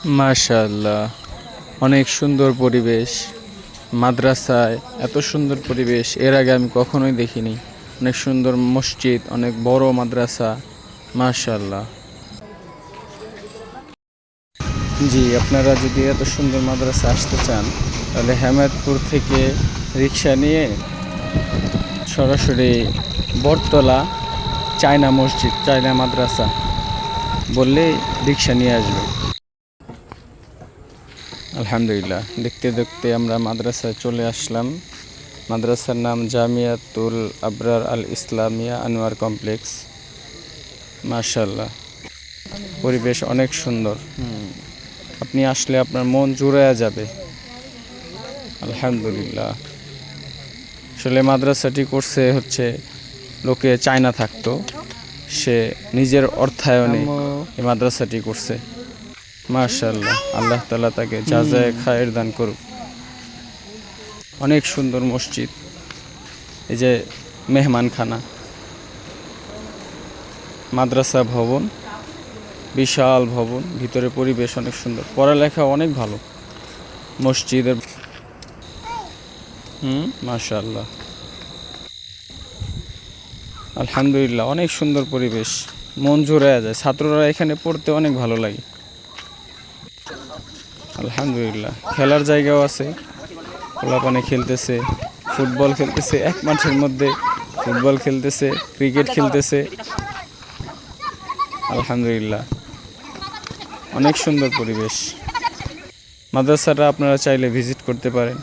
মাশাআল্লাহ, অনেক সুন্দর পরিবেশ। মাদ্রাসায় এত সুন্দর পরিবেশ এর আগে আমি কখনোই দেখিনি। অনেক সুন্দর মসজিদ, অনেক বড় মাদ্রাসা। মাশাআল্লাহ। জি, আপনারা যদি এত সুন্দর মাদ্রাসা আসতে চান তাহলে হেমায়েতপুর থেকে রিক্সা নিয়ে সরাসরি বটতলা চায়না মসজিদ, চায়না মাদ্রাসা বললেই রিক্সা নিয়ে আসবে। আলহামদুলিল্লাহ, দেখতে দেখতে আমরা মাদ্রাসায় চলে আসলাম। মাদ্রাসার নাম জামিয়াতুল আবরার আল ইসলামিয়া আনোয়ার কমপ্লেক্স। মাশাআল্লাহ, পরিবেশ অনেক সুন্দর। আপনি আসলে আপনার মন জুড়ায়া যাবে। আলহামদুলিল্লাহ। আসলে মাদ্রাসাটি করছে হচ্ছে লোকে চায়না থাকতো, সে নিজের অর্থায়নে এই মাদ্রাসাটি করছে। মাশাআল্লাহ, আল্লাহ তাআলা তাকে জাযায়ে খায়ের দান করুক। অনেক সুন্দর মসজিদ, এই যে মেহমানখানা, মাদ্রাসা ভবন, বিশাল ভবন, ভিতরে পরিবেশ অনেক সুন্দর, পড়ালেখা অনেক ভালো মসজিদের। মাশাআল্লাহ, আলহামদুলিল্লাহ, অনেক সুন্দর পরিবেশ, মন জুড়ায়া যায়। ছাত্ররা এখানে পড়তে অনেক ভালো লাগে। আলহামদুলিল্লাহ, খেলার জায়গাও আছে, পোলাপানে খেলতেছে, ফুটবল খেলতেছে, এক মাঠের মধ্যে ফুটবল খেলতেছে, ক্রিকেট খেলতেছে। আলহামদুলিল্লাহ, অনেক সুন্দর পরিবেশ। মাদ্রাসাটা আপনারা চাইলে ভিজিট করতে পারেন।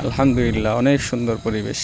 আলহামদুলিল্লাহ, অনেক সুন্দর পরিবেশ।